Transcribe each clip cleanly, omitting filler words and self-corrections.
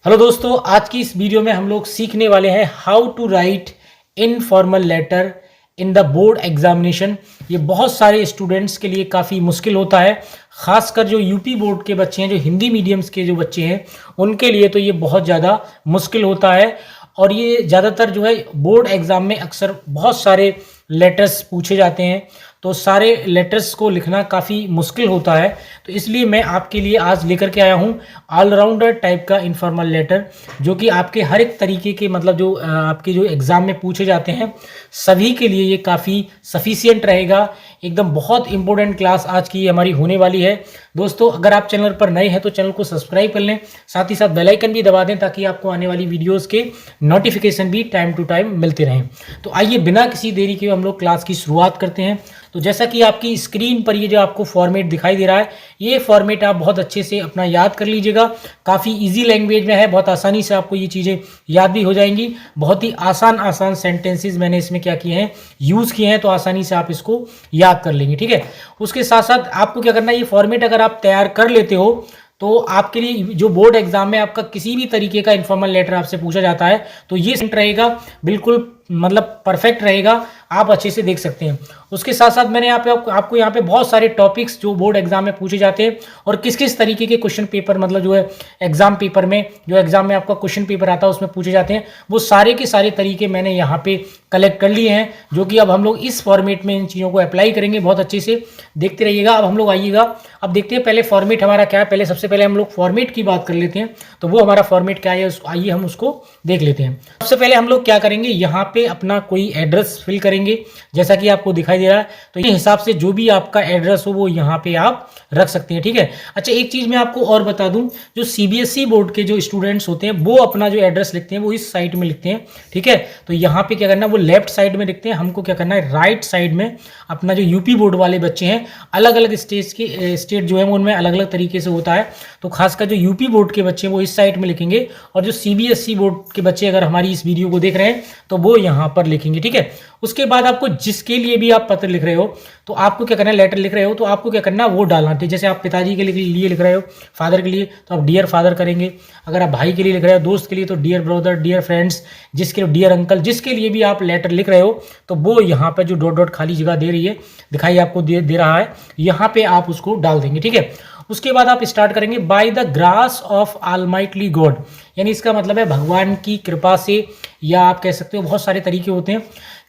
Hello दोस्तों, आज की इस वीडियो में हम लोग सीखने वाले हैं how to write informal letter in the board examination. ये बहुत सारे स्टूडेंट्स के लिए काफ़ी मुश्किल होता है, खासकर जो यूपी बोर्ड के बच्चे हैं, जो हिंदी मीडियम्स के जो बच्चे हैं, उनके लिए तो ये बहुत ज़्यादा मुश्किल होता है। और ये ज़्यादातर जो है बोर्ड एग्ज़ाम में अक्सर बहुत सारे लेटर्स पूछे जाते हैं, तो सारे लेटर्स को लिखना काफ़ी मुश्किल होता है। तो इसलिए मैं आपके लिए आज लेकर के आया हूँ ऑलराउंडर टाइप का इनफॉर्मल लेटर, जो कि आपके हर एक तरीके के मतलब जो आपके जो एग्ज़ाम में पूछे जाते हैं सभी के लिए ये काफ़ी सफिशिएंट रहेगा। एकदम बहुत इंपॉर्टेंट क्लास आज की हमारी होने वाली है। दोस्तों, अगर आप चैनल पर नए हैं तो चैनल को सब्सक्राइब कर लें, साथ ही साथ बेल आइकन भी दबा दें ताकि आपको आने वाली वीडियोस के नोटिफिकेशन भी टाइम टू टाइम मिलते रहें। तो आइए बिना किसी देरी के हम लोग क्लास की शुरुआत करते हैं। तो जैसा कि आपकी स्क्रीन पर ये जो आपको फॉर्मेट दिखाई दे रहा है, ये फॉर्मेट आप बहुत अच्छे से अपना याद कर लीजिएगा। काफ़ी इजी लैंग्वेज में है, बहुत आसानी से आपको ये चीज़ें याद भी हो जाएंगी। बहुत ही आसान सेंटेंसेस मैंने इसमें क्या किए हैं, यूज़ किए हैं, तो आसानी से आप इसको याद कर लेंगे। ठीक है, उसके साथ साथ आपको क्या करना है, ये फॉर्मेट अगर आप तैयार कर लेते हो तो आपके लिए जो बोर्ड एग्जाम में आपका किसी भी तरीके का इनफॉर्मल लेटर आपसे पूछा जाता है तो ये रहेगा, बिल्कुल मतलब परफेक्ट रहेगा, आप अच्छे से देख सकते हैं। उसके साथ साथ मैंने आपको यहाँ पे बहुत सारे टॉपिक्स जो बोर्ड एग्जाम में पूछे जाते हैं और किस किस तरीके के क्वेश्चन पेपर मतलब जो है एग्जाम पेपर में, जो एग्जाम में आपका क्वेश्चन पेपर आता है उसमें पूछे जाते हैं, वो सारे के सारे तरीके मैंने यहाँ पे कलेक्ट कर लिए हैं, जो कि अब हम लोग इस फॉर्मेट में इन चीज़ों को अप्लाई करेंगे। बहुत अच्छे से देखते रहिएगा। अब हम लोग आइएगा, अब देखते हैं पहले फॉर्मेट हमारा क्या है। पहले सबसे पहले हम लोग फॉर्मेट की बात कर लेते हैं, तो वो हमारा फॉर्मेट क्या है आइए हम उसको देख लेते हैं। सबसे पहले हम लोग क्या करेंगे, यहाँ पे अपना कोई एड्रेस फिल करेंगे, जैसा कि आपको दिखाई दे रहा है। तो ये हिसाब से जो भी आपका एड्रेस हो वो यहाँ पे आप रख सकते हैं। ठीक है। अच्छा, एक चीज़ मैं आपको और बता दूं, जो सीबीएसई बोर्ड के जो स्टूडेंट्स होते हैं वो अपना जो एड्रेस लिखते हैं वो इस साइड में लिखते हैं। ठीक है, तो यहाँ पे क्या करना है, वो लेफ्ट साइड में लिखते हैं, हमको क्या करना है राइट साइड में। अपना जो यूपी बोर्ड वाले बच्चे हैं, अलग अलग स्टेट जो है उनमें अलग अलग तरीके से होता है, तो खासकर जो यूपी बोर्ड के बच्चे हैं वो इस साइड में लिखेंगे, और जो सीबीएसई बोर्ड के बच्चे अगर हमारी इस वीडियो को देख रहे हैं तो वो यहाँ पर लिखेंगे। ठीक है, उसके बाद आपको जिसके लिए भी आप पत्र लिख रहे हो तो आपको क्या करना है, लेटर लिख रहे हो तो आपको क्या करना है वो डालना। ठीक, जैसे आप पिताजी के लिए लिख रहे हो, फादर के लिए तो आप डियर फादर करेंगे। अगर आप भाई के लिए लिख रहे हो, दोस्त के लिए तो डियर ब्रदर, डियर फ्रेंड्स, जिसके लिए डियर अंकल, जिसके लिए भी आप लेटर लिख रहे हो तो वो यहाँ पर जो डॉट डॉट खाली जगह दे रही है, दिखाई आपको दे रहा है, यहाँ पे आप उसको डाल देंगे। ठीक है, उसके बाद आप स्टार्ट करेंगे by the grace of almighty God, यानी इसका मतलब है भगवान की कृपा से, या आप कह सकते हो बहुत सारे तरीके होते हैं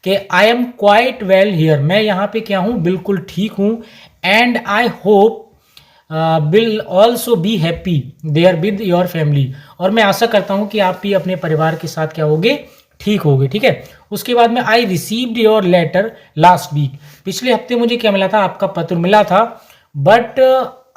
कि I am quite well here, मैं यहाँ पे क्या हूँ, बिल्कुल ठीक हूँ। And I hope will also be happy there with your family, और मैं आशा करता हूँ कि आप भी अपने परिवार के साथ क्या होगे, ठीक होगे। ठीक है, उसके बाद में I received your letter last week, पिछले हफ्ते मुझे क्या मिला था, आपका पत्र मिला था, बट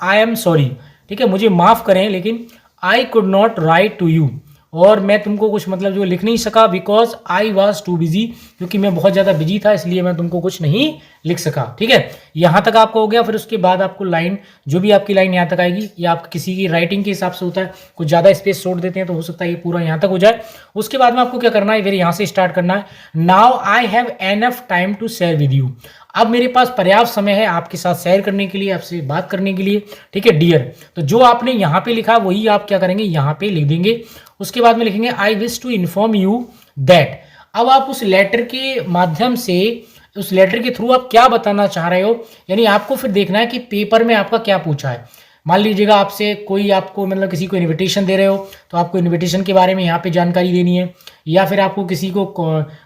आई एम सॉरी, ठीक है, मुझे माफ़ करें, लेकिन I could not write to you, और मैं तुमको कुछ मतलब जो लिख नहीं सका, because I was too busy, क्योंकि मैं बहुत ज़्यादा बिजी था इसलिए मैं तुमको कुछ नहीं लिख सका। ठीक है, यहाँ तक आपको हो गया। फिर उसके बाद आपको लाइन, जो भी आपकी लाइन यहाँ तक आएगी, या आप किसी की राइटिंग के हिसाब से होता है, कुछ ज़्यादा स्पेस छोड़ देते हैं तो हो सकता है ये पूरा यहाँ तक हो जाए। उसके बाद में आपको क्या करना है, फिर यहाँ से स्टार्ट करना है, now I have enough time to share with you, अब मेरे पास पर्याप्त समय है आपके साथ शेयर करने के लिए, आपसे बात करने के लिए। ठीक है, डियर, तो जो आपने यहाँ पे लिखा वही आप क्या करेंगे, यहाँ पे लिख देंगे। उसके बाद में लिखेंगे I wish to inform you that, अब आप उस लेटर के माध्यम से, उस लेटर के थ्रू आप क्या बताना चाह रहे हो, यानी आपको फिर देखना है कि पेपर में आपका क्या पूछा है। मान लीजिएगा आपसे कोई, आपको मतलब किसी को इनविटेशन दे रहे हो तो आपको इनविटेशन के बारे में यहाँ पे जानकारी देनी है, या फिर आपको किसी को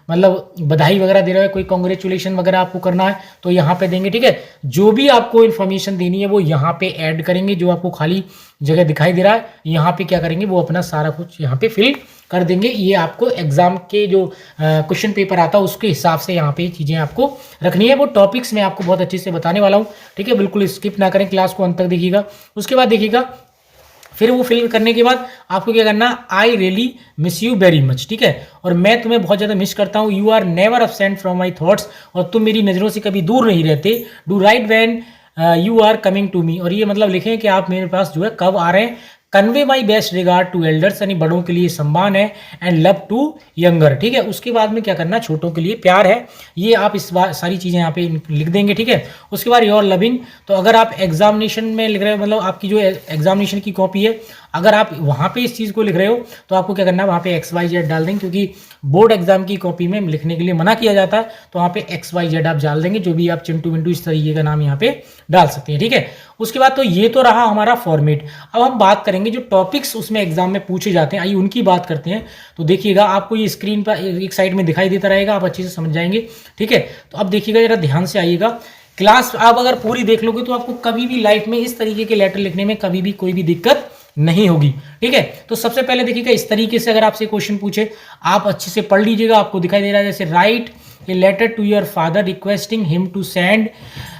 मतलब बधाई वगैरह दे रहे हो, कोई कॉन्ग्रेचुलेशन वगैरह आपको करना है तो यहाँ पे देंगे। ठीक है, जो भी आपको इन्फॉर्मेशन देनी है वो यहाँ पे ऐड करेंगे, जो आपको खाली जगह दिखाई दे रहा है यहाँ पे क्या करेंगे, वो अपना सारा कुछ यहाँ पे फिल कर देंगे। ये आपको एग्जाम के जो क्वेश्चन पेपर आता है उसके हिसाब से यहाँ पे चीज़ें आपको रखनी है। वो टॉपिक्स मैं आपको बहुत अच्छे से बताने वाला हूँ। ठीक है, बिल्कुल स्किप ना करें, क्लास को अंत तक देखिएगा। उसके बाद देखिएगा, फिर वो फिल करने के बाद आपको क्या करना, I really miss you very much. ठीक है, और मैं तुम्हें बहुत ज़्यादा मिस करता हूँ, you are never absent from my thoughts, और तुम मेरी नज़रों से कभी दूर नहीं रहते। Do write when you are coming to me, और ये मतलब लिखें कि आप मेरे पास जो है कब आ रहे हैं। Convey my best regard to elders, यानी बड़ों के लिए सम्मान है, एंड लव टू यंगर। ठीक है, उसके बाद में क्या करना, छोटों के लिए प्यार है, ये आप इस बार सारी चीज़ें यहाँ पे लिख देंगे। ठीक है, उसके बाद योर लविंग, तो अगर आप एग्जामिनेशन में लिख रहे हो, मतलब आपकी जो एग्जामिनेशन की कॉपी है, अगर आप वहाँ पे इस चीज़ को लिख रहे हो तो आपको क्या करना है, वहाँ पे XYZ डाल देंगे, क्योंकि बोर्ड एग्जाम की कॉपी में लिखने के लिए मना किया जाता है। तो वहाँ पे XYZ आप डाल देंगे, जो भी आप चिंटू मिंटू इस तरीके का नाम यहाँ पे डाल सकते हैं, ठीक है। उसके बाद तो ये तो रहा हमारा फॉर्मेट। अब हम बात करेंगे जो टॉपिक्स उसमें एग्जाम में पूछे जाते हैं, आइए उनकी बात करते हैं। तो देखिएगा, आपको ये स्क्रीन पर एक साइड में दिखाई देता रहेगा, आप अच्छे से समझ जाएंगे, ठीक है। तो अब देखिएगा, जरा ध्यान से आइएगा। क्लास आप अगर पूरी देख लोगे तो आपको कभी भी लाइफ में इस तरीके के लेटर लिखने में कभी भी कोई भी दिक्कत नहीं होगी, ठीक है। तो सबसे पहले देखिएगा, इस तरीके से अगर आपसे क्वेश्चन पूछे, आप अच्छे से पढ़ लीजिएगा। आपको दिखाई दे रहा है जैसे write a letter to your father requesting him to send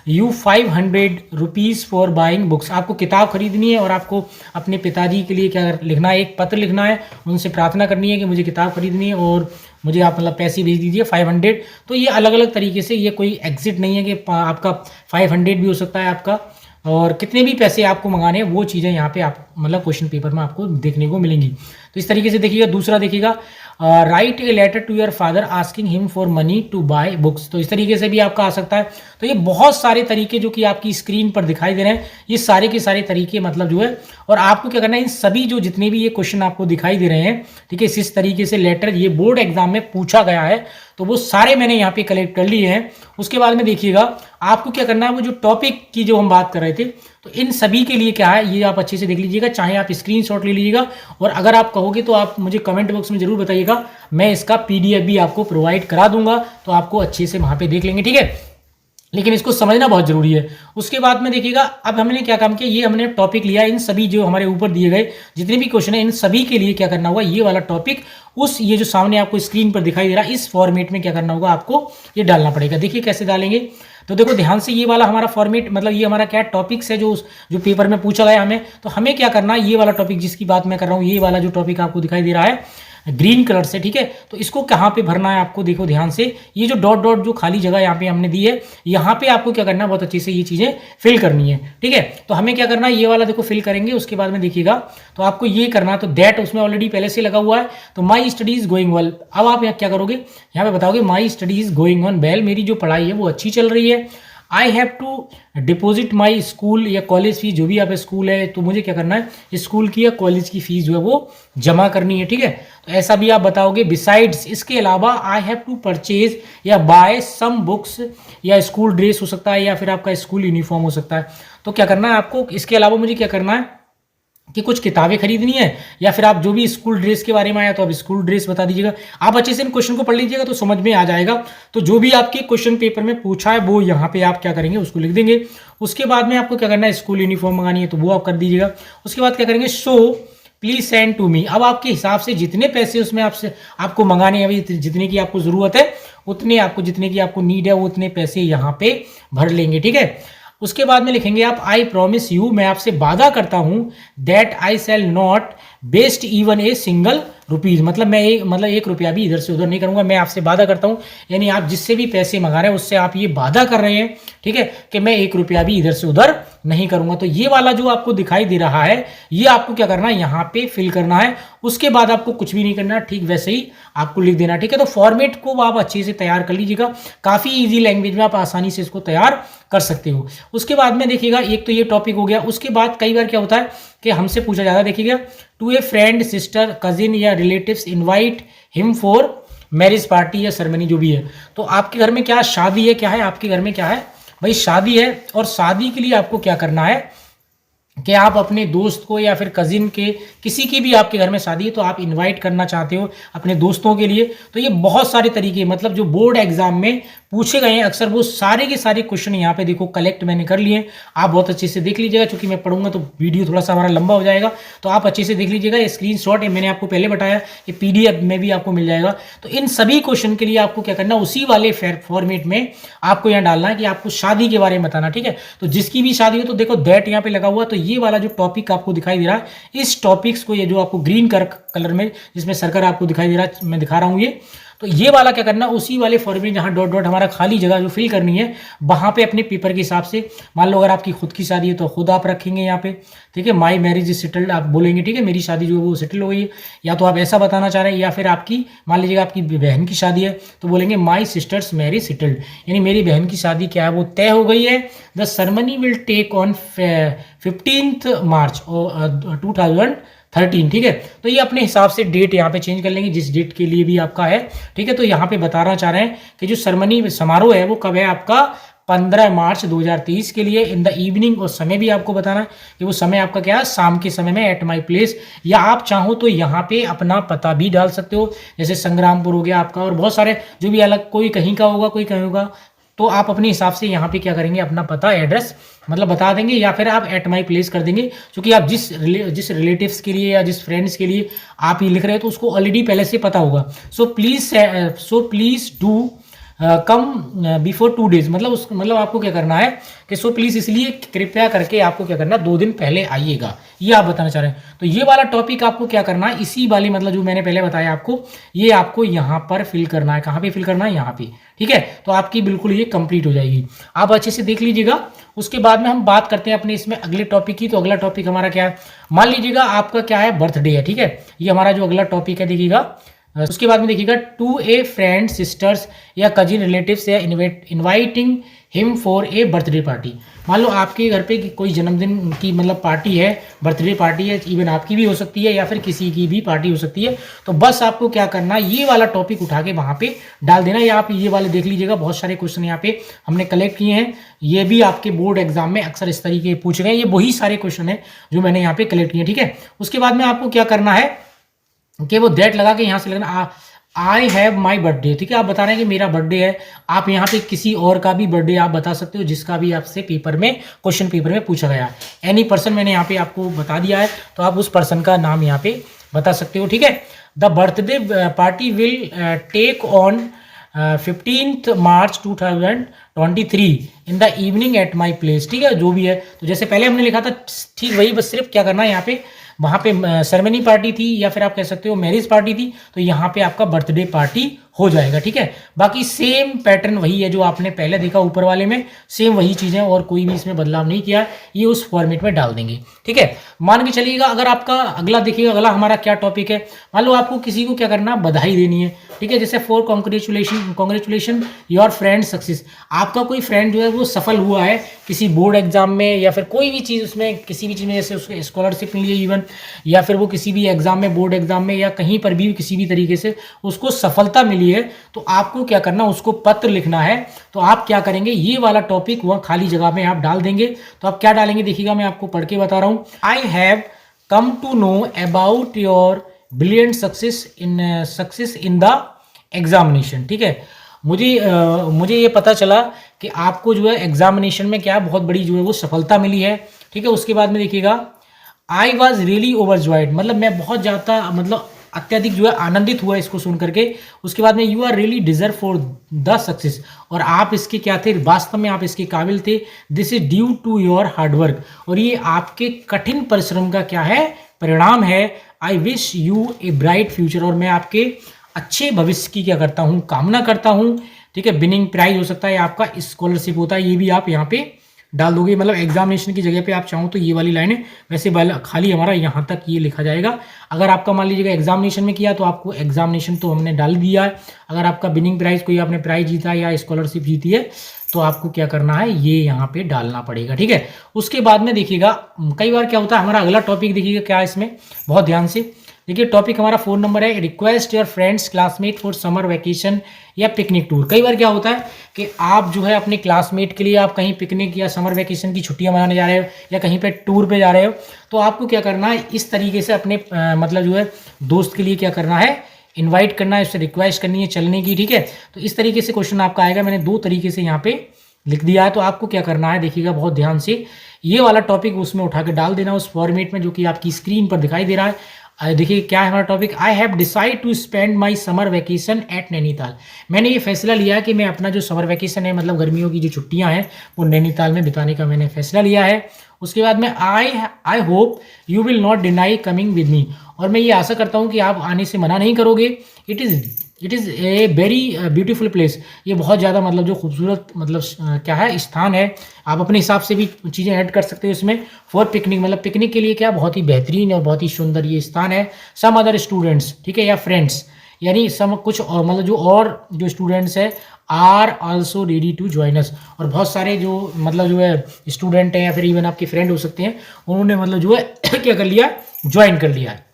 you 500 rupees for buying books. आपको किताब खरीदनी है और आपको अपने पिताजी के लिए क्या लिखना है, एक पत्र लिखना है, उनसे प्रार्थना करनी है कि मुझे किताब खरीदनी है और मुझे आप मतलब पैसे भेज दीजिए 500। तो ये अलग अलग तरीके से, ये कोई एग्जिट नहीं है कि आपका 500 भी हो सकता है आपका, और कितने भी पैसे आपको मंगाने हैं वो चीज़ें यहाँ पे आप मतलब क्वेश्चन पेपर में आपको देखने को मिलेंगी। तो इस तरीके से देखिएगा। दूसरा देखिएगा, write a letter to your father asking him for money to buy books. तो इस तरीके से भी आपका आ सकता है। तो ये बहुत सारे तरीके जो कि आपकी स्क्रीन पर दिखाई दे रहे हैं, ये सारे के सारे तरीके मतलब जो है, और आपको क्या करना है, इन सभी जो जितने भी ये क्वेश्चन आपको दिखाई दे रहे हैं, ठीक है, इस तरीके से लेटर ये बोर्ड एग्जाम में पूछा गया है, तो वो सारे मैंने यहाँ पे कलेक्ट कर लिए हैं। उसके बाद में देखिएगा, आपको क्या करना है, वो जो टॉपिक की जो हम बात कर रहे थे, तो इन सभी के लिए क्या है, ये आप अच्छे से देख लीजिएगा। चाहे आप स्क्रीनशॉट ले लीजिएगा, और अगर आप कहोगे तो आप मुझे कमेंट बॉक्स में जरूर बताइएगा, मैं इसका PDF भी आपको प्रोवाइड करा दूंगा, तो आपको अच्छे से वहां पे देख लेंगे, ठीक है। लेकिन इसको समझना बहुत जरूरी है। उसके बाद में देखिएगा, अब हमने क्या काम किया, ये हमने टॉपिक लिया, इन सभी जो हमारे ऊपर दिए गए जितने भी क्वेश्चन है, इन सभी के लिए क्या करना होगा, ये वाला टॉपिक उस ये जो सामने आपको स्क्रीन पर दिखाई दे रहा है, इस फॉर्मेट में क्या करना होगा, आपको ये डालना पड़ेगा। देखिए कैसे डालेंगे। तो देखो ध्यान से, ये वाला हमारा फॉर्मेट मतलब ये हमारा क्या टॉपिक्स है जो पेपर में पूछा गया हमें। तो हमें क्या करना है, ये वाला टॉपिक जिसकी बात मैं कर रहा हूँ, ये वाला जो टॉपिक आपको दिखाई दे रहा है ग्रीन कलर से, ठीक है। तो इसको कहाँ पे भरना है आपको, देखो ध्यान से, ये जो डॉट डॉट जो खाली जगह यहाँ पे हमने दी है, यहाँ पे आपको क्या करना है, बहुत अच्छे से ये चीजें फिल करनी है, ठीक है। तो हमें क्या करना है, ये वाला देखो फिल करेंगे। उसके बाद में देखिएगा, तो आपको ये करना है, तो दैट उसमें ऑलरेडी पहले से लगा हुआ है, तो माई स्टडीज गोइंग वेल। अब आप यहाँ क्या करोगे, यहाँ पे बताओगे my studies going on well, मेरी जो पढ़ाई है वो अच्छी चल रही है। I have to deposit my school या कॉलेज फीस, जो भी आप स्कूल है तो मुझे क्या करना है, स्कूल की या कॉलेज की फीस जो है वो जमा करनी है, ठीक है। तो ऐसा भी आप बताओगे। बिसाइड्स, इसके अलावा, आई हैव टू परचेज या बाय सम बुक्स, या स्कूल ड्रेस हो सकता है, या फिर आपका स्कूल यूनिफॉर्म हो सकता है। तो क्या करना है आपको, इसके अलावा मुझे क्या करना है कि कुछ किताबें खरीदनी है, या फिर आप जो भी स्कूल ड्रेस के बारे में आया तो आप स्कूल ड्रेस बता दीजिएगा। आप अच्छे से इन क्वेश्चन को पढ़ लीजिएगा तो समझ में आ जाएगा। तो जो भी आपके क्वेश्चन पेपर में पूछा है वो यहाँ पे आप क्या करेंगे, उसको लिख देंगे। उसके बाद में आपको क्या करना है, स्कूल यूनिफॉर्म मंगानी है तो वो आप कर दीजिएगा। उसके बाद क्या करेंगे, so please send to me. अब आपके हिसाब से जितने पैसे उसमें आपसे आपको मंगाने हैं, अभी जितने की आपको जरूरत है उतने आपको, जितने की आपको नीड है उतने पैसे यहाँ पे भर लेंगे, ठीक है। उसके बाद में लिखेंगे आप, आई प्रॉमिस यू, मैं आपसे वादा करता हूं, that I shall not waste even a single rupees, मतलब मैं एक रुपया भी इधर से उधर नहीं करूंगा, मैं आपसे वादा करता हूं। यानी आप जिससे भी पैसे मंगा रहे हैं उससे आप ये वादा कर रहे हैं, ठीक है, कि मैं 1 रुपया भी इधर से उधर नहीं करूंगा। तो ये वाला जो आपको दिखाई दे रहा है, ये आपको क्या करना है, यहाँ पे फिल करना है। उसके बाद आपको कुछ भी नहीं करना, ठीक वैसे ही आपको लिख देना, ठीक है। तो फॉर्मेट को आप अच्छे से तैयार कर लीजिएगा, काफ़ी ईजी लैंग्वेज में आप आसानी से इसको तैयार कर सकते हो। उसके बाद में देखिएगा, एक तो ये टॉपिक हो गया। उसके बाद कई बार क्या होता है कि हमसे पूछा जाता है, देखिएगा, to a friend, sister, cousin या relatives invite him for marriage party या सेरेमनी, जो भी है। तो आपके घर में क्या शादी है, क्या है आपके घर में, क्या है भाई, शादी है। और शादी के लिए आपको क्या करना है कि आप अपने दोस्त को या फिर कजिन के, किसी की भी आपके घर में शादी है तो आप इनवाइट करना चाहते हो अपने दोस्तों के लिए। तो ये बहुत सारे तरीके, मतलब जो बोर्ड एग्जाम में पूछे गए हैं अक्सर, वो सारे के सारे क्वेश्चन यहाँ पे देखो कलेक्ट मैंने कर लिए। आप बहुत अच्छे से देख लीजिएगा, क्योंकि मैं पढ़ूंगा तो वीडियो थोड़ा सा हमारा लंबा हो जाएगा, तो आप अच्छे से देख लीजिएगा। ये स्क्रीनशॉट मैंने आपको पहले बताया कि PDF में भी आपको मिल जाएगा। तो इन सभी क्वेश्चन के लिए आपको क्या करना है, उसी वाले फॉर्मेट में आपको यहाँ डालना है कि आपको शादी के बारे में बताना, ठीक है। तो जिसकी भी शादी हो, तो देखो दैट यहाँ पे लगा हुआ, तो ये वाला जो टॉपिक आपको दिखाई दे रहा है, इस टॉपिक्स को, ये जो आपको ग्रीन कलर में जिसमें सर्कल आपको दिखाई दे रहा है, मैं दिखा रहा हूँ ये, तो ये वाला क्या करना, उसी वाले फॉर्मेट जहाँ डॉट डॉट हमारा खाली जगह जो फिल करनी है, वहाँ पे अपने पेपर के हिसाब से, मान लो अगर आपकी खुद की शादी है तो खुद आप रखेंगे यहाँ पे, ठीक है। माई मैरिज इज सेटल्ड आप बोलेंगे, ठीक है, मेरी शादी जो है वो सेटल हो गई है। या तो आप ऐसा बताना चाह रहे हैं, या फिर आपकी मान लीजिएगा आपकी बहन की शादी है तो बोलेंगे माई सिस्टर्स मैरिज सेटल्ड, यानी मेरी बहन की शादी क्या है वो तय हो गई है। The ceremony will take on 15 March 2000 13, ठीक है। तो ये अपने हिसाब से डेट यहाँ पे चेंज कर लेंगे जिस डेट के लिए भी आपका है, ठीक है। तो यहाँ पे बताना चाह रहे हैं कि जो सरमनी समारोह है वो कब है आपका 15 मार्च 2023 के लिए इन द इवनिंग, और समय भी आपको बताना है कि वो समय आपका क्या है, शाम के समय में एट माई प्लेस, या आप चाहो तो यहाँ पे अपना पता भी डाल सकते हो, जैसे संग्रामपुर हो गया आपका, और बहुत सारे जो भी अलग, कोई कहीं का होगा कोई कहीं होगा, तो आप अपने हिसाब से यहाँ पे क्या करेंगे, अपना पता एड्रेस मतलब बता देंगे, या फिर आप एट माई प्लेस कर देंगे, क्योंकि आप जिस रिलेटिव्स के लिए या जिस फ्रेंड्स के लिए आप ये लिख रहे हैं तो उसको ऑलरेडी पहले से पता होगा। So please do come before 2 days, मतलब आपको क्या करना है कि सो प्लीज़ इसलिए कृपया करके आपको क्या करना, 2 दिन पहले आइएगा, ये आप बताना चाह रहे हैं। तो ये वाला टॉपिक आपको क्या करना है, इसी वाली मतलब जो मैंने पहले बताया आपको, ये आपको यहाँ पर फिल करना है। कहाँ पे फिल करना है, यहाँ पे, ठीक है। तो आपकी बिल्कुल ये कंप्लीट हो जाएगी, आप अच्छे से देख लीजिएगा। उसके बाद में हम बात करते हैं अपने इसमें अगले टॉपिक की। तो अगला टॉपिक हमारा क्या है, मान लीजिएगा आपका क्या है, बर्थडे है, ठीक है। ये हमारा जो अगला टॉपिक है देखिएगा, उसके बाद में देखिएगा, टू ए फ्रेंड, सिस्टर्स या कजिन रिलेटिव्स या inviting him for a birthday party. मान लो आपके घर पे कोई जन्मदिन की मतलब पार्टी है, बर्थडे पार्टी है, इवन आपकी भी हो सकती है या फिर किसी की भी पार्टी हो सकती है। तो बस आपको क्या करना है, ये वाला टॉपिक उठा के वहाँ पे डाल देना, या आप ये वाले देख लीजिएगा, बहुत सारे क्वेश्चन यहाँ पे हमने कलेक्ट किए हैं। ये भी आपके बोर्ड एग्जाम में अक्सर इस तरीके पूछे गए, ये वही सारे क्वेश्चन है जो मैंने यहाँ पे कलेक्ट किए, ठीक है। उसके बाद में आपको क्या करना है कि वो दैट लगा के यहाँ से लगना आई हैव माई बर्थडे, ठीक है। आप बता रहे हैं कि मेरा बर्थडे है, आप यहाँ पे किसी और का भी बर्थडे आप बता सकते हो जिसका भी आपसे पेपर में, क्वेश्चन पेपर में पूछा गया है। एनी पर्सन मैंने यहाँ पे आपको बता दिया है, तो आप उस पर्सन का नाम यहाँ पे बता सकते हो, ठीक है। The birthday party will take on 15 March 2023 in the evening at my place, ठीक है। जो भी है, तो जैसे पहले हमने लिखा था ठीक वही, बस सिर्फ क्या करना है, यहाँ पे वहाँ पे सेरेमनी पार्टी थी या फिर आप कह सकते हो मैरिज पार्टी थी, तो यहाँ पे आपका बर्थडे पार्टी हो जाएगा, ठीक है। बाकी सेम पैटर्न वही है जो आपने पहले देखा ऊपर वाले में, सेम वही चीज़ें, और कोई भी इसमें बदलाव नहीं किया, ये उस फॉर्मेट में डाल देंगे, ठीक है। मान के चलिएगा, अगर आपका अगला देखिएगा, अगला हमारा क्या टॉपिक है, मान लो आपको किसी को क्या करना, बधाई देनी है, ठीक है। जैसे for congratulation your friend success, आपका कोई फ्रेंड जो है वो सफल हुआ है किसी बोर्ड एग्जाम में या फिर कोई भी चीज़ उसमें, किसी भी चीज़ में, जैसे उसको स्कॉलरशिप मिली है इवन, या फिर वो किसी भी एग्जाम में, बोर्ड एग्जाम में या कहीं पर भी किसी भी तरीके से उसको सफलता मिली है, तो आपको क्या करना, उसको पत्र लिखना है। तो आप क्या करेंगे, ये वाला टॉपिक वहाँ खाली जगह में आप डाल देंगे। तो आप क्या डालेंगे देखिएगा, मैं आपको पढ़ के बता रहा हूँ। I have come to know about your brilliant success in the examination, ठीक है। मुझे ये पता चला कि आपको जो है एग्जामिनेशन में क्या बहुत बड़ी जो है वो सफलता मिली है, ठीक है। उसके बाद में देखिएगा, आई वॉज रियली ओवरजॉयड, मतलब मैं बहुत ज़्यादा मतलब अत्यधिक जो है आनंदित हुआ इसको सुन करके। उसके बाद में you are really deserve for the success, और आप इसके क्या थे, वास्तव में आप इसके काबिल थे। This is due to your hard work, और ये आपके कठिन परिश्रम का क्या है, परिणाम है। I wish U a bright future, और मैं आपके अच्छे भविष्य की क्या करता हूँ, कामना करता हूँ, ठीक है। विनिंग प्राइज हो सकता है आपका, स्कॉलरशिप होता है, ये भी आप यहाँ पे डाल दोगे। मतलब एग्जामिनेशन की जगह पे आप चाहो तो ये वाली लाइनें, वैसे खाली हमारा यहाँ तक ये लिखा जाएगा। अगर आपका मान लीजिएगा एग्जामिनेशन में किया तो आपको एग्जामिनेशन तो हमने डाल दिया है। अगर आपका विनिंग प्राइज, कोई आपने प्राइज जीता है या स्कॉलरशिप जीती है, तो आपको क्या करना है, ये यहाँ पे डालना पड़ेगा, ठीक है। उसके बाद में देखिएगा, कई बार क्या होता है, हमारा अगला टॉपिक देखिएगा क्या है इसमें, बहुत ध्यान से देखिए। टॉपिक हमारा 4 नंबर है, request your friends classmate for summer vacation या पिकनिक टूर। कई बार क्या होता है कि आप जो है अपने क्लासमेट के लिए आप कहीं पिकनिक या समर वैकेशन की छुट्टियां मनाने जा रहे हो या कहीं पे टूर पे जा रहे हो, तो आपको क्या करना है, इस तरीके से अपने मतलब जो है दोस्त के लिए क्या करना है, इन्वाइट करना है, उससे रिक्वेस्ट करनी है चलने की, ठीक है। तो इस तरीके से क्वेश्चन आपका आएगा, मैंने 2 तरीके से यहाँ पे लिख दिया है। तो आपको क्या करना है देखिएगा बहुत ध्यान से, ये वाला टॉपिक उसमें उठा के डाल देना उस फॉर्मेट में जो कि आपकी स्क्रीन पर दिखाई दे रहा है। देखिए क्या है हमारा topic, I have decide to spend my summer vacation at Nainital. मैंने ये फैसला लिया है कि मैं अपना जो समर वैकेशन है, मतलब गर्मियों की जो छुट्टियां हैं, वो नैनीताल में बिताने का मैंने फैसला लिया है। उसके बाद में I hope you will not deny coming with me, और मैं ये आशा करता हूँ कि आप आने से मना नहीं करोगे। It is a very beautiful place, ये बहुत ज़्यादा मतलब जो खूबसूरत मतलब क्या है स्थान है। आप अपने हिसाब से भी चीज़ें ऐड कर सकते हो इसमें। फॉर पिकनिक, मतलब पिकनिक के लिए क्या बहुत ही बेहतरीन और बहुत ही सुंदर ये स्थान है। सम अदर स्टूडेंट्स, ठीक है, या फ्रेंड्स, यानी सम कुछ और मतलब जो स्टूडेंट्स है are also ready to join us, और बहुत सारे जो मतलब जो है स्टूडेंट हैं या फिर इवन आपके फ्रेंड हो सकते हैं, उन्होंने मतलब जो है क्या कर लिया, ज्वाइन कर लिया है।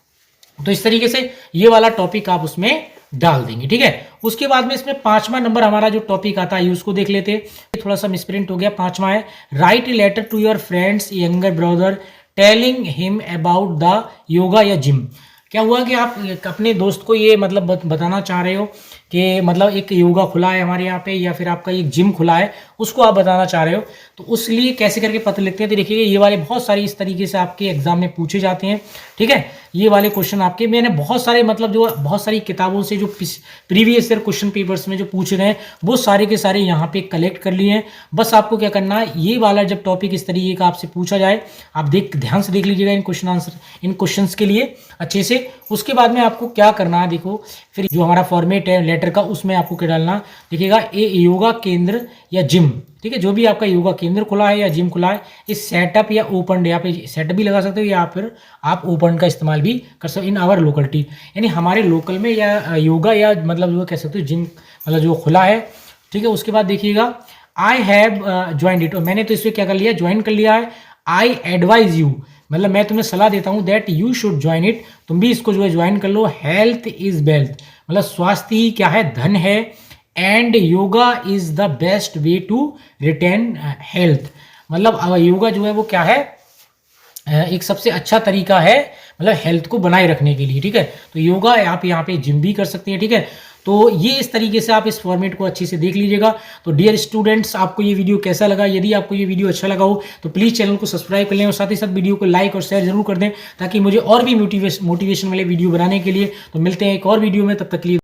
तो इस तरीके से ये वाला टॉपिक आप उसमें डाल देंगे, ठीक है। उसके बाद में इसमें 5वां नंबर हमारा जो टॉपिक आता है उसको देख लेते हैं। थोड़ा सा मिसप्रिंट हो गया। 5वां है write a letter to your friend's younger brother telling him about the yoga या जिम। क्या हुआ कि आप अपने दोस्त को ये मतलब बताना चाह रहे हो कि मतलब एक योगा खुला है हमारे यहाँ पे या फिर आपका एक जिम खुला है, उसको आप बताना चाह रहे हो। तो उस लिए कैसे करके पत्र लिखते हैं, तो देखिए ये वाले बहुत सारे इस तरीके से आपके एग्जाम में पूछे जाते हैं, ठीक है। ये वाले क्वेश्चन आपके मैंने बहुत सारे मतलब जो बहुत सारी किताबों से जो प्रीवियस ईयर क्वेश्चन पेपर्स में जो पूछ रहे हैं वो सारे के सारे यहाँ पे कलेक्ट कर लिए हैं। बस आपको क्या करना है, ये वाला जब टॉपिक इस तरीके का आपसे पूछा जाए आप ध्यान से देख लीजिएगा इन क्वेश्चन आंसर इन क्वेश्चंस के लिए अच्छे से। उसके बाद में आपको क्या करना है, देखो फिर जो हमारा फॉर्मेट है लेटर का उसमें आपको क्या डालना, देखिएगा ए योगा केंद्र या जिम, ठीक है। जो भी आपका योगा केंद्र खुला है या जिम खुला है, इस सेटअप या ओपन यहाँ पे सेटअप भी लगा सकते हो या फिर आप ओपन का इस्तेमाल भी कर सकते हो इन आवर लोकलिटी, यानी हमारे लोकल में या योगा या मतलब जो कह सकते हो जिम मतलब जो खुला है, ठीक है। उसके बाद देखिएगा आई हैव ज्वाइंड इट, और मैंने तो इसमें क्या कर लिया, ज्वाइन कर लिया है। आई एडवाइज यू, मतलब मैं तुम्हें सलाह देता हूँ that you should join it, तुम भी इसको जो है ज्वाइन कर लो। हेल्थ इज वेल्थ, मतलब स्वास्थ्य ही क्या है, धन है। And yoga is the best way to retain health, मतलब योगा जो है वो क्या है, एक सबसे अच्छा तरीका है मतलब हेल्थ को बनाए रखने के लिए, ठीक है। तो योगा आप यहाँ पे जिम भी कर सकते हैं, ठीक है। तो ये इस तरीके से आप इस फॉर्मेट को अच्छे से देख लीजिएगा। तो डियर स्टूडेंट्स, आपको ये वीडियो कैसा लगा, यदि आपको ये वीडियो अच्छा लगा हो तो प्लीज़ चैनल को सब्सक्राइब कर लें और साथ ही साथ वीडियो को लाइक और शेयर जरूर कर दें, ताकि मुझे और भी मोटिवेशन वाले वीडियो बनाने के लिए। तो मिलते हैं एक और वीडियो में, तब तक के लिए